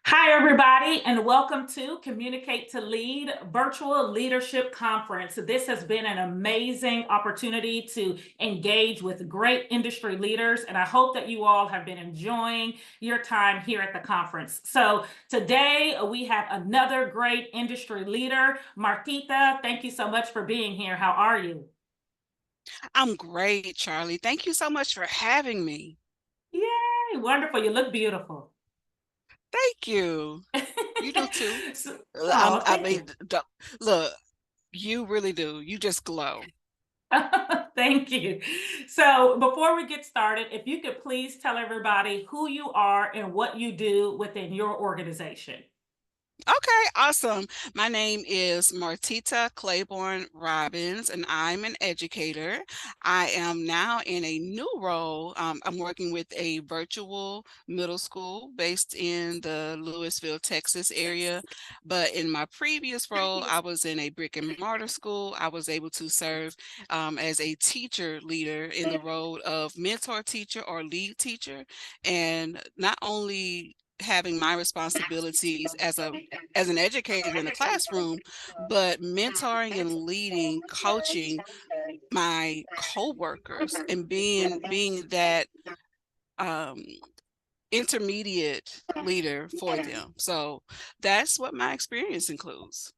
Hi, everybody, and welcome to Communicate to Lead Virtual Leadership Conference. This has been an amazing opportunity to engage with great industry leaders, and I hope that you all have been enjoying your time here at the conference. So today we have another great industry leader, Martita. Thank you so much for being here. How are you? I'm great, Charlie. Thank you so much for having me. Yay, wonderful. You look beautiful. Thank you. You do too. So- I'm, oh, I thank mean, you. look, you really do. You just glow. Thank you. So, before we get started, if you could please tell everybody who you are and what you do within your organization. Okay, awesome. My name is Martita Claiborne-Robbins, and I'm an educator. I am now in a new role. I'm working with a virtual middle school based in the Louisville, Texas area. But in my previous role, I was in a brick and mortar school. I was able to serve as a teacher leader in the role of mentor teacher or lead teacher. And not only having my responsibilities as an educator in the classroom, but mentoring and leading, coaching my coworkers and being that um, intermediate leader for them. So that's what my experience includes.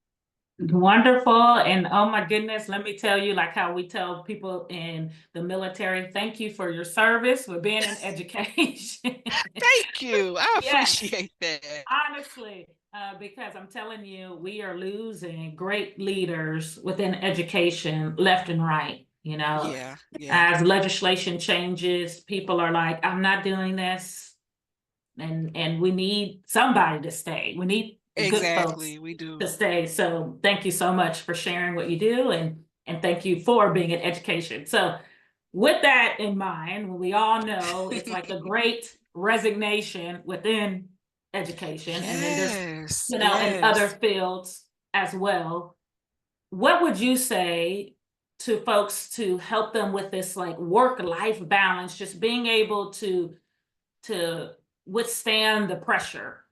Wonderful. And oh my goodness, let me tell you, like how we tell people in the military, thank you for your service, for being in education. Thank you. I Yes. appreciate that. Honestly, because I'm telling you, we are losing great leaders within education left and right. Yeah, yeah, As legislation changes, people are like, I'm not doing this. And we need somebody to stay. We need good folks exactly. We to do. stay. So thank you so much for sharing what you do and thank you for being in education. So with that in mind, we all know it's like a great resignation within education, and then there's, Yes, in other yes. fields as well. What would you say to folks to help them with this like work-life balance, just being able to withstand the pressure?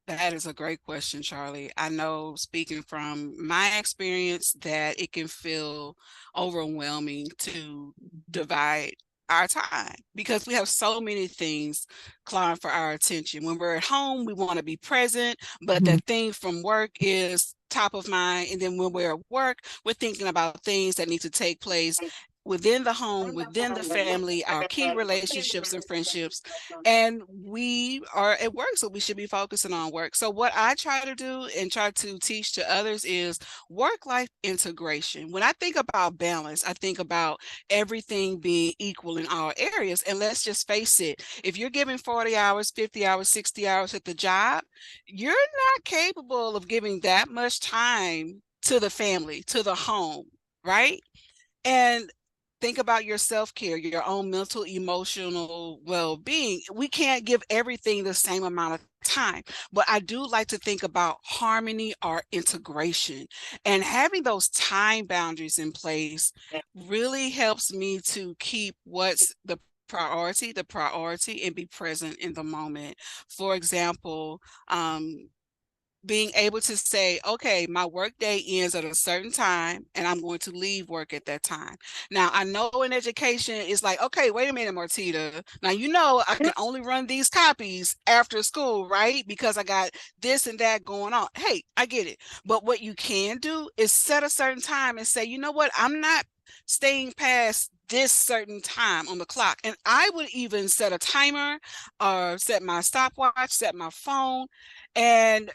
That is a great question, Charlie. I know, speaking from my experience, that it can feel overwhelming to divide our time because we have so many things clawing for our attention. When we're at home, we want to be present, but Mhm. that thing from work is top of mind. And then when we're at work, we're thinking about things that need to take place within the home, within the family, our key relationships and friendships, and we are at work, so we should be focusing on work. So what I try to do and try to teach to others is work-life integration. When I think about balance, I think about everything being equal in all areas. And let's just face it, if you're giving 40 hours, 50 hours, 60 hours at the job, you're not capable of giving that much time to the family, to the home, right? And think about your self-care, your own mental, emotional well-being. We can't give everything the same amount of time, but I do like to think about harmony or integration. And having those time boundaries in place really helps me to keep what's the priority, and be present in the moment. For example, being able to say, okay, my work day ends at a certain time and I'm going to leave work at that time. Now, I know in education, it's like, okay, wait a minute, Martita. Now, you know, I can only run these copies after school, right? Because I got this and that going on. Hey, I get it. But what you can do is set a certain time and say, you know what, I'm not staying past this certain time on the clock. And I would even set a timer or set my stopwatch, set my phone. And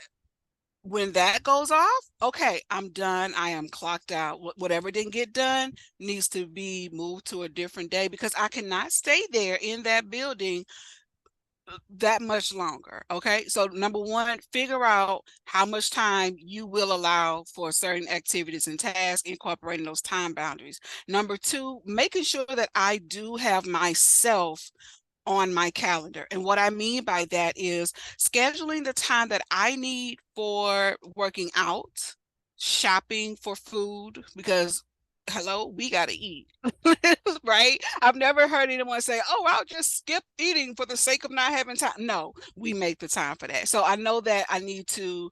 when that goes off, okay, I'm done. I am clocked out. Whatever didn't get done needs to be moved to a different day because I cannot stay there in that building that much longer. Okay. So, number one, figure out how much time you will allow for certain activities and tasks, incorporating those time boundaries. Number two, making sure that I do have myself on my calendar. And what I mean by that is scheduling the time that I need for working out, shopping for food, because hello, we got to eat. Right? I've never heard anyone say, oh, I'll just skip eating for the sake of not having time. No, we make the time for that. So I know that I need to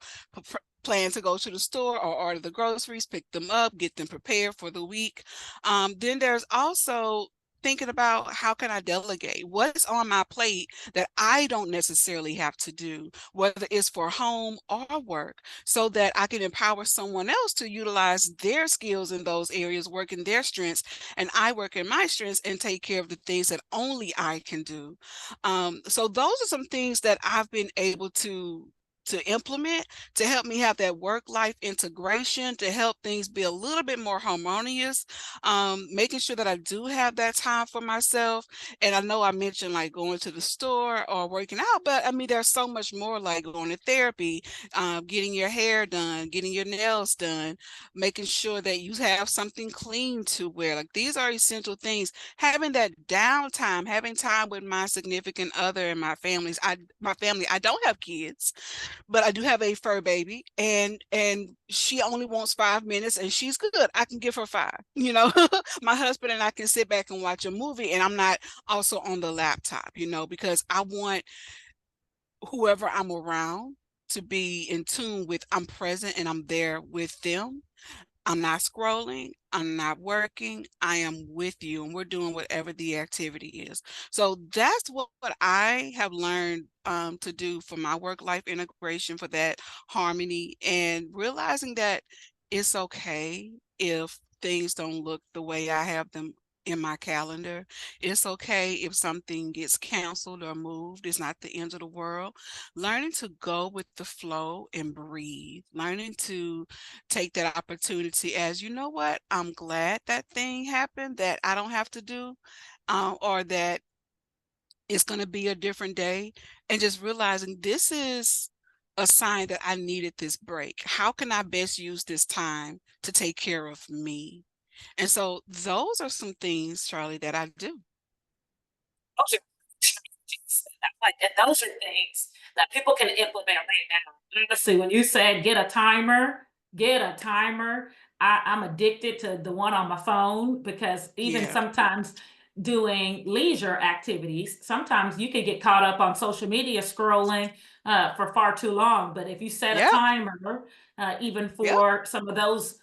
plan to go to the store or order the groceries, pick them up, get them prepared for the week. Then there's also thinking about how can I delegate? What's on my plate that I don't necessarily have to do, whether it's for home or work, so that I can empower someone else to utilize their skills in those areas, work in their strengths, and I work in my strengths and take care of the things that only I can do. So those are some things that I've been able to implement to help me have that work-life integration, to help things be a little bit more harmonious, making sure that I do have that time for myself. And I know I mentioned like going to the store or working out, but I mean, there's so much more, like going to therapy, getting your hair done, getting your nails done, making sure that you have something clean to wear. Like these are essential things. Having that downtime, having time with my significant other and my family. I don't have kids, but I do have a fur baby, and she only wants 5 minutes, and she's good. I can give her five. My husband and I can sit back and watch a movie, and I'm not also on the laptop, because I want whoever I'm around to be in tune with. I'm present and I'm there with them. I'm not scrolling. I'm not working. I am with you, and we're doing whatever the activity is. So that's what I have learned to do for my work-life integration, for that harmony, and realizing that it's okay if things don't look the way I have them in my calendar. It's okay if something gets canceled or moved. It's not the end of the world. Learning to go with the flow and breathe, learning to take that opportunity as, you know what, I'm glad that thing happened that I don't have to do, or that it's going to be a different day, and just realizing this is a sign that I needed this break. How can I best use this time to take care of me? And so those are some things, Charlie, that I do. Those are strategies. Like, and those are things that people can implement right now. Honestly, when you said get a timer. I'm addicted to the one on my phone because even Yeah. sometimes doing leisure activities, sometimes you can get caught up on social media scrolling for far too long. But if you set a Yep. timer, even Yep. for some of those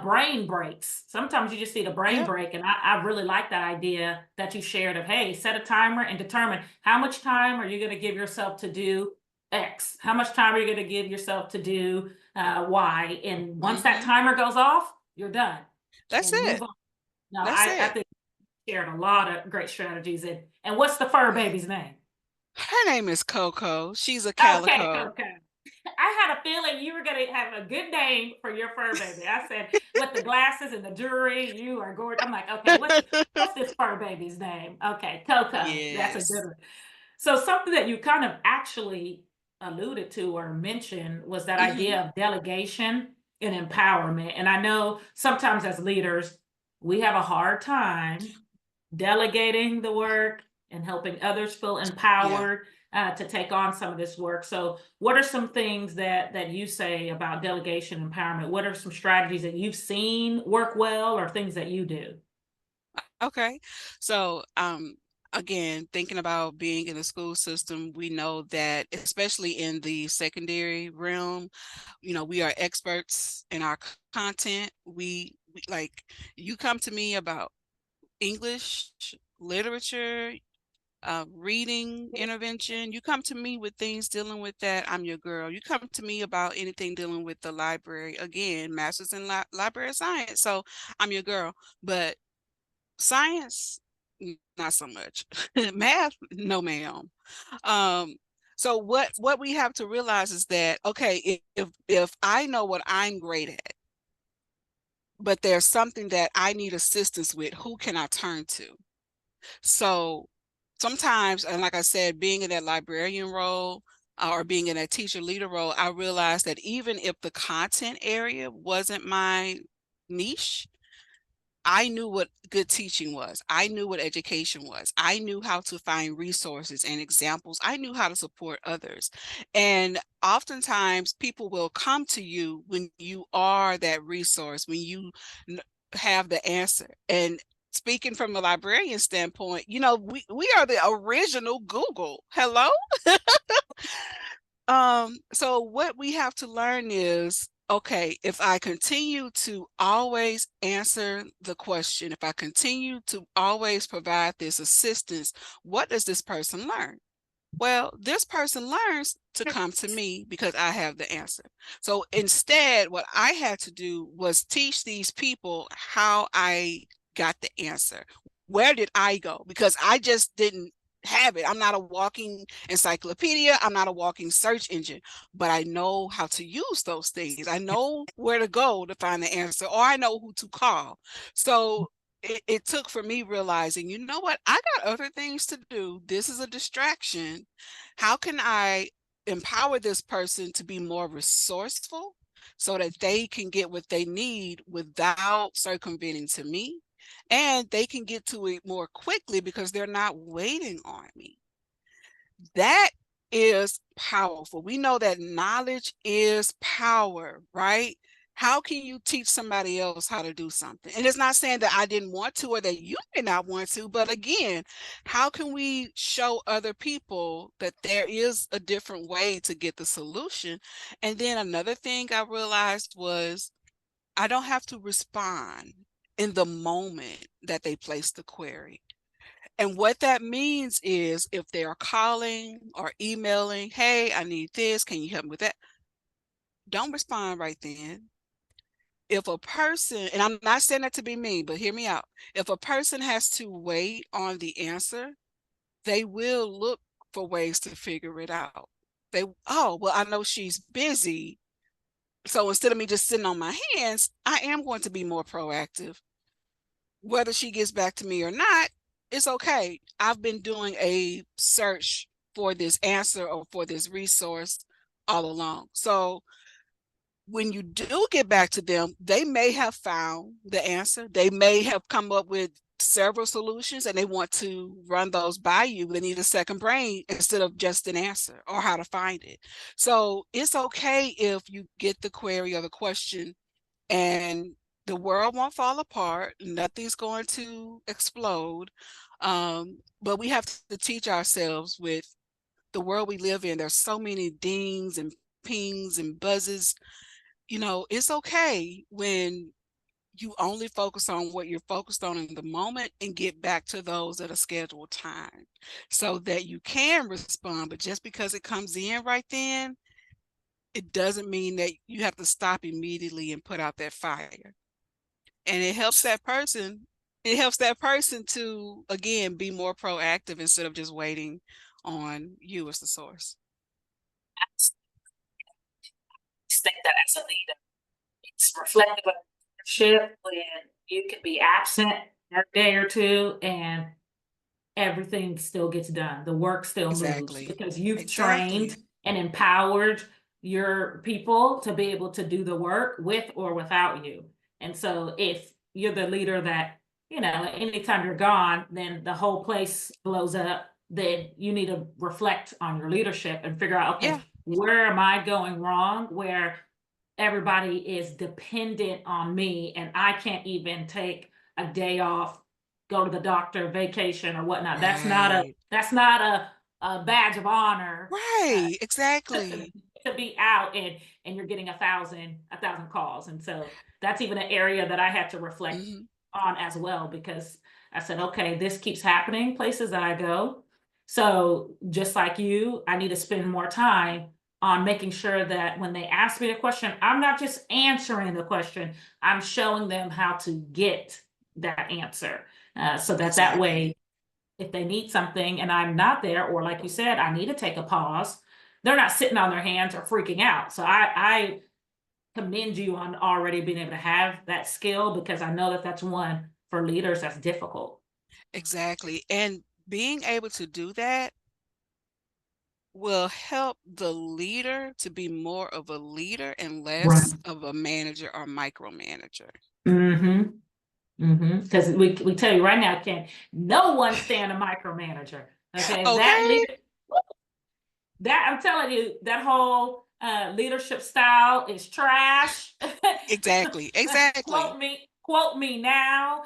brain breaks. Sometimes you just need a brain Yep. break. And I really like that idea that you shared of, hey, set a timer and determine how much time are you going to give yourself to do X? How much time are you going to give yourself to do Y? And once that Mm-hmm. timer goes off, you're done That's and move it. on. No, That's I it. think you shared a lot of great strategies. And what's the fur baby's name? Her name is Coco. She's a Okay, calico. okay. I had a feeling you were going to have a good name for your fur baby. I said, with the glasses and the jewelry, you are gorgeous. I'm like, okay, what's this fur baby's name? Okay, Coco. That's a good Yes. one. So something that you kind of actually alluded to or mentioned was that Mm-hmm. idea of delegation and empowerment. And I know sometimes as leaders, we have a hard time delegating the work and helping others feel Yeah. empowered to take on some of this work. So, what are some things that you say about delegation empowerment? What are some strategies that you've seen work well, or things that you do? Okay. So, again, thinking about being in the school system, we know that especially in the secondary realm, we are experts in our content. We like, you come to me about English, literature, reading intervention. You come to me with things dealing with that, I'm your girl. You come to me about anything dealing with the library, again, master's in library science. So I'm your girl. But science, not so much. Math, no ma'am. Um, so what we have to realize is that, okay, if I know what I'm great at, but there's something that I need assistance with, who can I turn to? So sometimes, and like I said, being in that librarian role, or being in that teacher leader role, I realized that even if the content area wasn't my niche, I knew what good teaching was. I knew what education was. I knew how to find resources and examples. I knew how to support others. And oftentimes people will come to you when you are that resource, when you have the answer. And speaking from a librarian standpoint, you know, we are the original Google. Hello. So what we have to learn is, okay, if I continue to always answer the question, if I continue to always provide this assistance, what does this person learn? Well, this person learns to come to me because I have the answer. So instead, what I had to do was teach these people how I got the answer. Where did I go? Because I just didn't have it. I'm not a walking encyclopedia. I'm not a walking search engine, but I know how to use those things. I know where to go to find the answer, or I know who to call. So it took for me realizing, you know what, I got other things to do. This is a distraction. How can I empower this person to be more resourceful so that they can get what they need without circumventing to me? And they can get to it more quickly because they're not waiting on me. That is powerful. We know that knowledge is power, right? How can you teach somebody else how to do something? And it's not saying that I didn't want to or that you may not want to, but again, how can we show other people that there is a different way to get the solution? And then another thing I realized was I don't have to respond in the moment that they place the query. And what that means is if they are calling or emailing, hey, I need this, can you help me with that? Don't respond right then. If a person, and I'm not saying that to be mean, but hear me out. If a person has to wait on the answer, they will look for ways to figure it out. Oh, well, I know she's busy. So instead of me just sitting on my hands, I am going to be more proactive. Whether she gets back to me or not, it's okay. I've been doing a search for this answer or for this resource all along. So when you do get back to them, they may have found the answer. They may have come up with several solutions and they want to run those by you. They need a second brain instead of just an answer or how to find it. So it's okay if you get the query or the question and the world won't fall apart. Nothing's going to explode. But we have to teach ourselves with the world we live in. There's so many dings and pings and buzzes. You know, it's okay when you only focus on what you're focused on in the moment and get back to those at a scheduled time so that you can respond. But just because it comes in right then, it doesn't mean that you have to stop immediately and put out that fire. And it helps that person to, again, be more proactive instead of just waiting on you as the source. Think that as a leader, it's reflective of leadership when you can be absent a day or two and everything still gets done. The work still moves Exactly. because you've trained Exactly. and empowered your people to be able to do the work with or without you. And so if you're the leader that, you know, anytime you're gone, then the whole place blows up, then you need to reflect on your leadership and figure out, okay, Yeah. where am I going wrong? Where everybody is dependent on me and I can't even take a day off, go to the doctor, vacation or whatnot. Right. That's not a badge of honor Right. to Exactly. be out and you're getting a thousand calls. And so that's even an area that I had to reflect Mm-hmm. on as well, because I said, okay, this keeps happening places that I go. So just like you, I need to spend more time on making sure that when they ask me a question, I'm not just answering the question, I'm showing them how to get that answer. So that Exactly. way, if they need something and I'm not there, or like you said, I need to take a pause, they're not sitting on their hands or freaking out. So I commend you on already being able to have that skill, because I know that that's one for leaders that's difficult. Exactly. And being able to do that will help the leader to be more of a leader and Right. less of a manager or micromanager. Mm-hmm. Mm-hmm. Because we tell you right now, can no one stand a micromanager. Okay, that Okay. leader, that I'm telling you, that whole leadership style is trash. Exactly. Exactly. quote me now.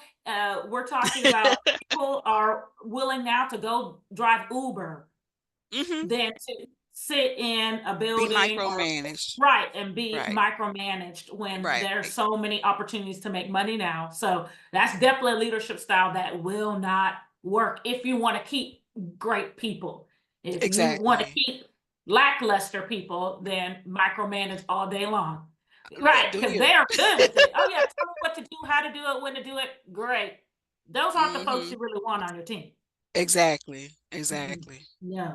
We're talking about people are willing now to go drive Uber Hmm. than to sit in a Be building or micromanaged. right and be Right. micromanaged when Right. there's so many opportunities to make money now. So that's definitely a leadership style that will not work if you want to keep great people. If you want to Exactly. keep lackluster people, then micromanage all day long. Right, Do because you? they're good with it. Oh yeah, tell me what to do, how to do it, when to do it. Great. Those aren't the folks Hmm. you really want on your team. Exactly. Mhm. Exactly. Yeah.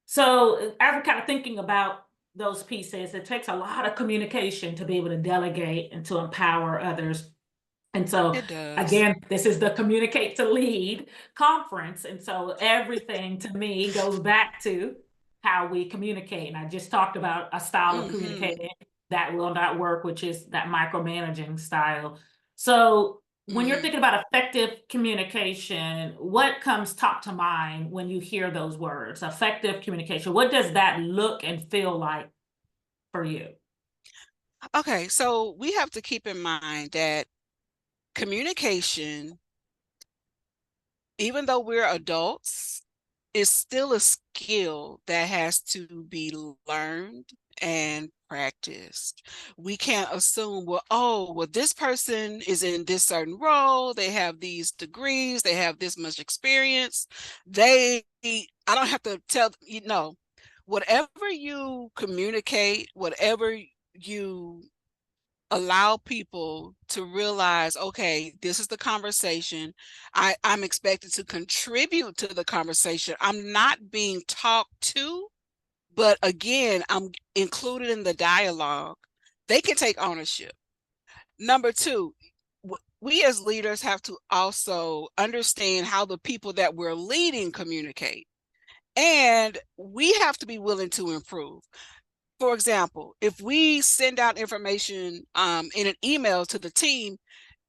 So as we're kind of thinking about those pieces, it takes a lot of communication to be able to delegate and to empower others. And so, It does. again, this is the Communicate to Lead conference. And so, everything to me goes back to how we communicate. And I just talked about a style of Hmm. communicating that will not work, which is that micromanaging style. So, when you're Hmm. thinking about effective communication, what comes top to mind when you hear those words? Effective communication. What does that look and feel like for you? Okay, so we have to keep in mind that communication, even though we're adults, is still a skill that has to be learned and practiced. We can't assume, well, oh, well, this person is in this certain role, they have these degrees, they have this much experience. I don't have to tell, you know, whatever you communicate, whatever you allow people to realize, okay, this is the conversation. I'm expected to contribute to the conversation. I'm not being talked to, but again, I'm included in the dialogue. They can take ownership. Number two, we as leaders have to also understand how the people that we're leading communicate. And we have to be willing to improve. For example, if we send out information in an email to the team,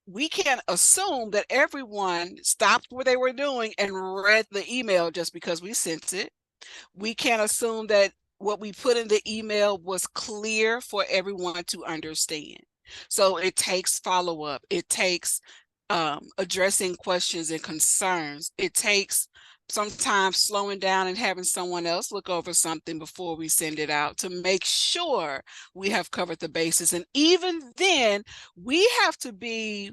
we can't assume that everyone stopped what they were doing and read the email just because we sent it. We can't assume that what we put in the email was clear for everyone to understand. So it takes follow up. It takes addressing questions and concerns. It takes sometimes slowing down and having someone else look over something before we send it out to make sure we have covered the bases. And even then, we have to be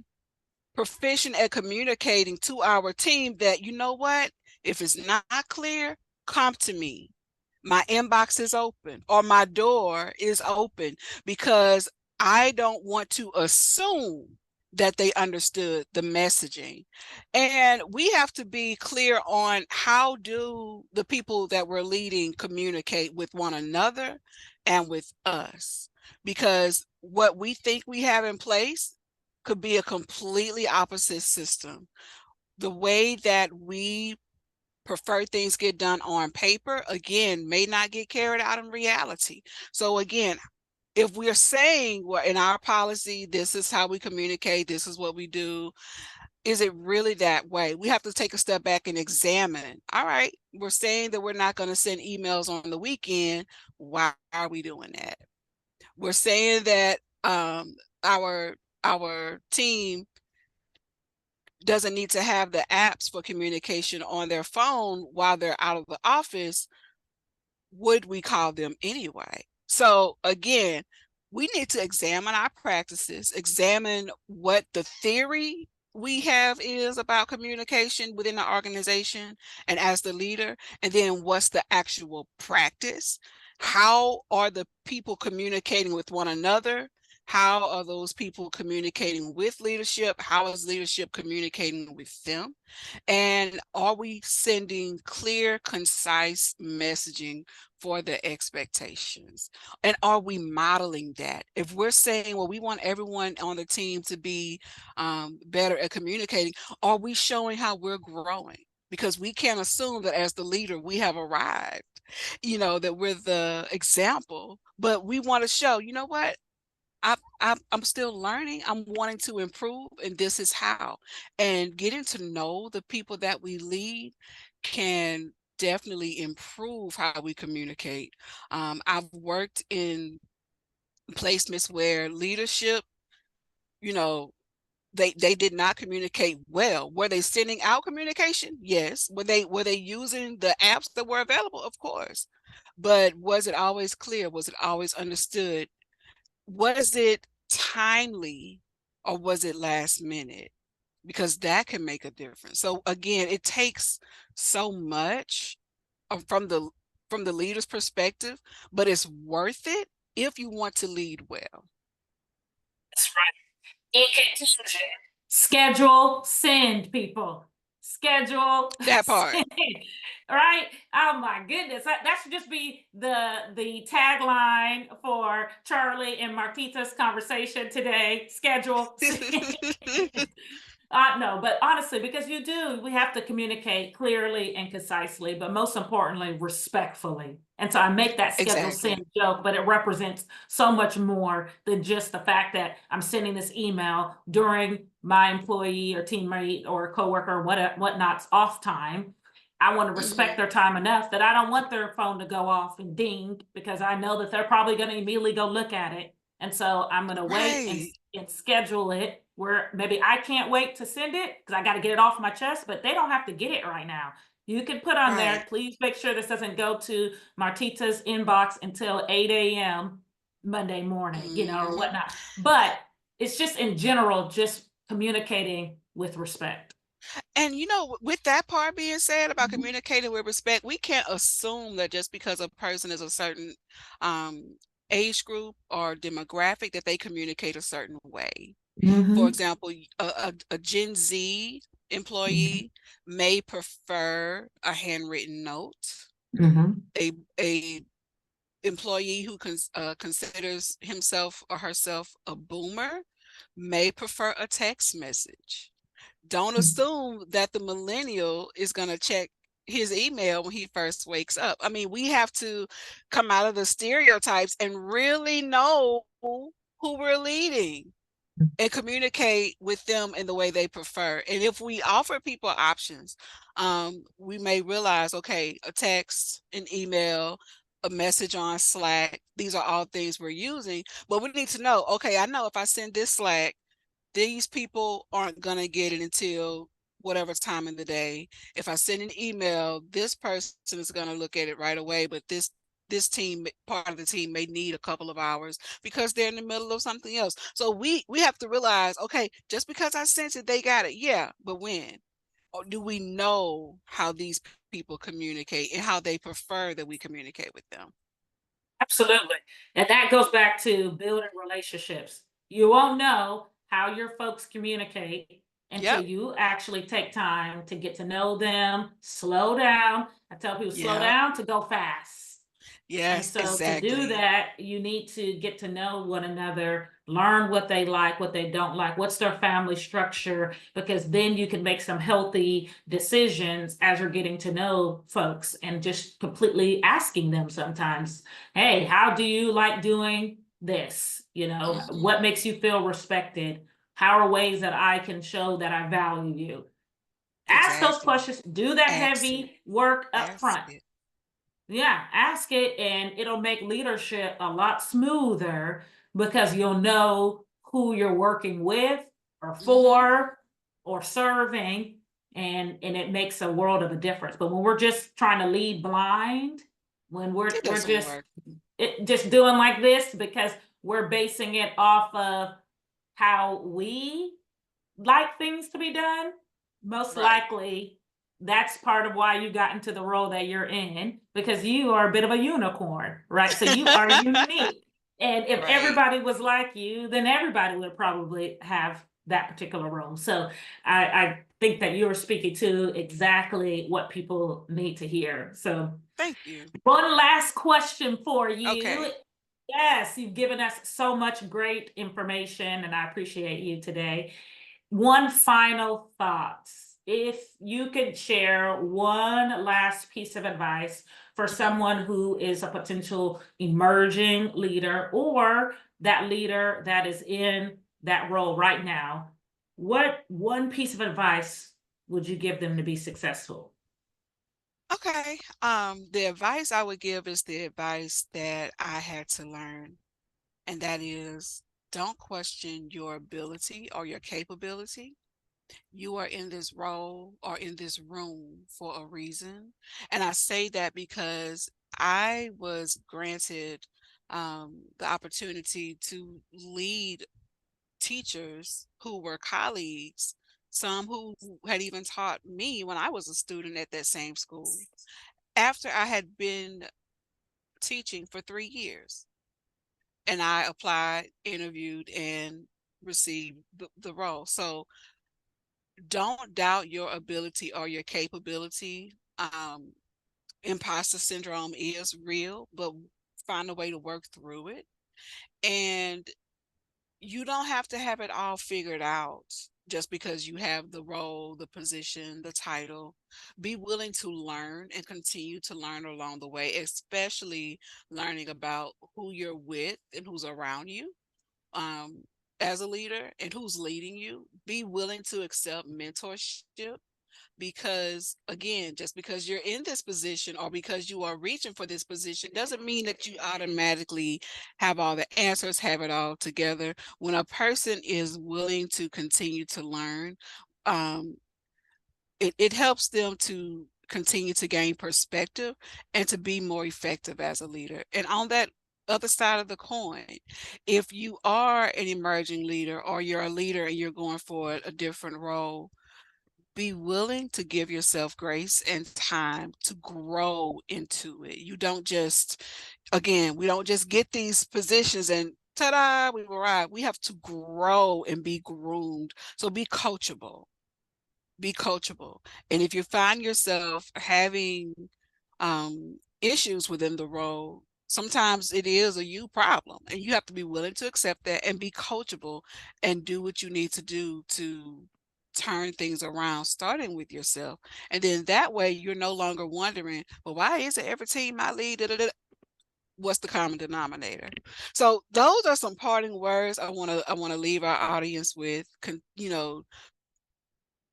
proficient at communicating to our team that, you know what, if it's not clear, come to me. My inbox is open or my door is open, because I don't want to assume that they understood the messaging. And we have to be clear on how do the people that we're leading communicate with one another and with us, because what we think we have in place could be a completely opposite system. The way that we prefer things get done on paper, again, may not get carried out in reality. So again, if we're saying, well, in our policy, this is how we communicate, this is what we do, is it really that way? We have to take a step back and examine. All right, we're saying that we're not going to send emails on the weekend. Why are we doing that? We're saying that our our team doesn't need to have the apps for communication on their phone while they're out of the office. Would we call them anyway? So again, we need to examine our practices, examine what the theory we have is about communication within the organization and as the leader, and then what's the actual practice? How are the people communicating with one another? How are those people communicating with leadership? How is leadership communicating with them? And are we sending clear, concise messaging for the expectations? And are we modeling that? If we're saying, well, we want everyone on the team to be better at communicating, are we showing how we're growing? Because we can't assume that as the leader, we have arrived, that we're the example, but we want to show, you know what? I'm still learning. I'm wanting to improve, and this is how. And getting to know the people that we lead can definitely improve how we communicate. I've worked in placements where leadership, you know, they did not communicate well. Were they sending out communication? Yes. Were they using the apps that were available? Of course. But was it always clear? Was it always understood? Was it timely, or was it last minute? Because that can make a difference. So again, it takes so much from the leader's perspective, but it's worth it if you want to lead well. That's right. In conclusion, schedule, send, people. Schedule, That part. send. Right? Oh my goodness. That should just be the tagline for Charlie and Martita's conversation today. Schedule, send. No, but honestly, because we have to communicate clearly and concisely, but most importantly, respectfully. And so I make that schedule Exactly. send joke, but it represents so much more than just the fact that I'm sending this email during my employee or teammate or coworker or whatnot's off time. I want to respect their time enough that I don't want their phone to go off and ding, because I know that they're probably going to immediately go look at it. And so I'm going to wait Right. and schedule it where maybe I can't wait to send it because I got to get it off my chest, but they don't have to get it right now. You can put on there, Right. please make sure this doesn't go to Martita's inbox until 8 a.m. Monday morning, or whatnot. But it's just in general, just communicating with respect. And with that part being said about communicating with respect, we can't assume that just because a person is a certain age group or demographic that they communicate a certain way. For Mm-hmm. example, a Gen Z employee may prefer a handwritten note. Mm-hmm. A employee who considers himself or herself a boomer may prefer a text message. Don't assume that the millennial is going to check his email when he first wakes up. I mean, we have to come out of the stereotypes and really know who we're leading and communicate with them in the way they prefer. And if we offer people options, we may realize, okay, a text, an email, a message on Slack, these are all things we're using, but we need to know, okay, I know if I send this Slack, these people aren't going to get it until whatever time in the day. If I send an email, this person is going to look at it right away, but this part of the team may need a couple of hours because they're in the middle of something else. So we have to realize, okay, just because I sent it, they got it. Yeah, but when? Or do we know how these people communicate and how they prefer that we communicate with them? Absolutely. And that goes back to building relationships. You won't know how your folks communicate until Yep. you actually take time to get to know them, slow down. I tell people slow Yep. down to go fast. And Yes, so to do exactly. that, you need to get to know one another, learn what they like, what they don't like, what's their family structure, because then you can make some healthy decisions as you're getting to know folks and just completely asking them sometimes, hey, how do you like doing this? What makes you feel respected? How are ways that I can show that I value you? Ask those Exactly. questions, do that Ask it. heavy work up Ask front. it. Yeah, ask it and it'll make leadership a lot smoother because you'll know who you're working with or Mm-hmm. for or serving, and it makes a world of a difference. But when we're just trying to lead blind, when we're It we're doesn't just work. just doing like this because we're basing it off of how we like things to be done, most Right. likely that's part of why you got into the role that you're in, because you are a bit of a unicorn, right? So you are unique. And if Right. everybody was like you, then everybody would probably have that particular role. So I think that you're speaking to exactly what people need to hear. So Thank you. one last question for you. Okay. Yes, you've given us so much great information, and I appreciate you today. One final thought. If you could share one last piece of advice for Hmm. someone who is a potential emerging leader or that leader that is in that role right now, what one piece of advice would you give them to be successful? Okay. The advice I would give is the advice that I had to learn, and that is Don't question your ability or your capability. You are in this role or in this room for a reason. And I say that because I was granted the opportunity to lead teachers who were colleagues, some who had even taught me when I was a student at that same school, after I had been teaching for 3 years. And I applied, interviewed, and received the role. So don't doubt your ability or your capability. Imposter syndrome is real, but find a way to work through it. And you don't have to have it all figured out just because you have the role, the position, the title. Be willing to learn and continue to learn along the way, especially learning about who you're with and who's around you, um, as a leader, and who's leading you. Be willing to accept mentorship, because again, just because you're in this position or because you are reaching for this position doesn't mean that you automatically have all the answers, have it all together. When a person is willing to continue to learn, um, it helps them to continue to gain perspective and to be more effective as a leader. And on that other side of the coin, if you are an emerging leader or you're a leader and you're going for a different role, be willing to give yourself grace and time to grow into it. You don't just, again, we don't just get these positions and ta-da, we arrive. We have to grow and be groomed. So be coachable. Be coachable. And if you find yourself having issues within the role, sometimes it is a you problem, and you have to be willing to accept that and be coachable and do what you need to do to turn things around, starting with yourself. And then that way you're no longer wondering, well, why is it every team I lead, da, da, da, what's the common denominator? So those are some parting words I want to leave our audience with.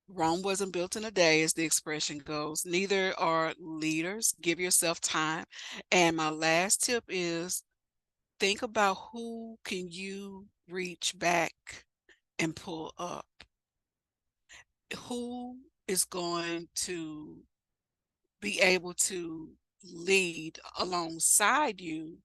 Rome wasn't built in a day, as the expression goes. Neither are leaders. Give yourself time. And my last tip is, think about who can you reach back and pull up. Who is going to be able to lead alongside you,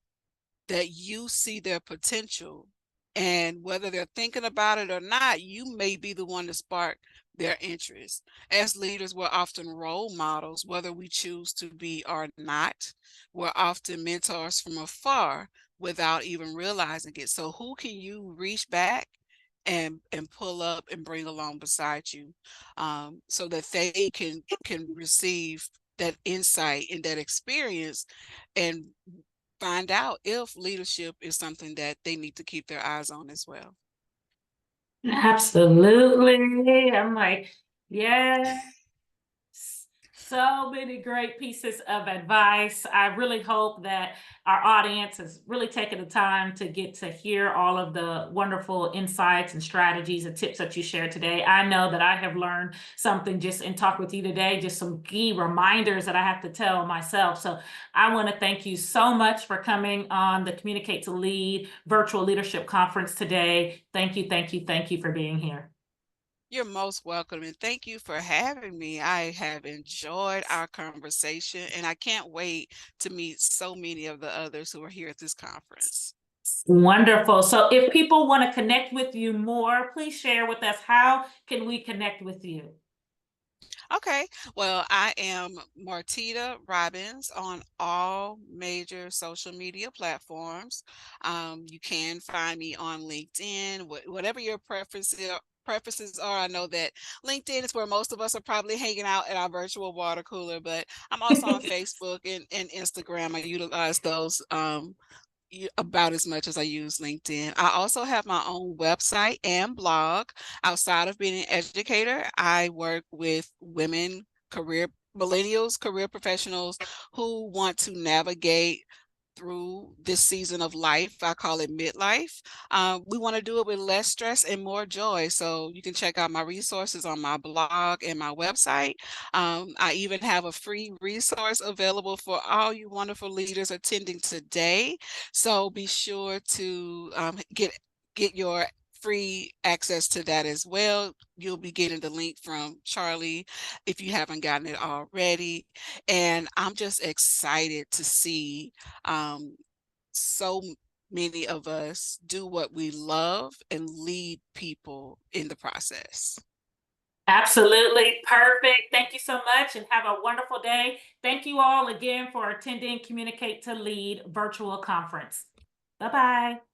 that you see their potential, and whether they're thinking about it or not, you may be the one to spark their interest. As leaders, we're often role models, whether we choose to be or not. We're often mentors from afar without even realizing it. So who can you reach back and pull up and bring along beside you, so that they can receive that insight and that experience, and find out if leadership is something that they need to keep their eyes on as well. Absolutely. I'm like, yeah. So many great pieces of advice. I really hope that our audience has really taken the time to get to hear all of the wonderful insights and strategies and tips that you shared today. I know that I have learned something just in talk with you today, just some key reminders that I have to tell myself. So I want to thank you so much for coming on the Communicate to Lead Virtual Leadership Conference today. Thank you, thank you, thank you for being here. You're most welcome, and thank you for having me. I have enjoyed our conversation, and I can't wait to meet so many of the others who are here at this conference. Wonderful. So if people want to connect with you more, please share with us, how can we connect with you? Okay, well, I am Martita Robbins on all major social media platforms. You can find me on LinkedIn, whatever your preferences are. I know that LinkedIn is where most of us are probably hanging out at our virtual water cooler, but I'm also on Facebook and Instagram. I utilize those about as much as I use LinkedIn. I also have my own website and blog. Outside of being an educator, I work with women, millennials, career professionals who want to navigate through this season of life. I call it midlife. We want to do it with less stress and more joy. So you can check out my resources on my blog and my website. I even have a free resource available for all you wonderful leaders attending today. So be sure to get get your free access to that as well. You'll be getting the link from Charlie if you haven't gotten it already. And I'm just excited to see so many of us do what we love and lead people in the process. Absolutely perfect. Thank you so much and have a wonderful day. Thank you all again for attending Communicate to Lead virtual conference. Bye-bye.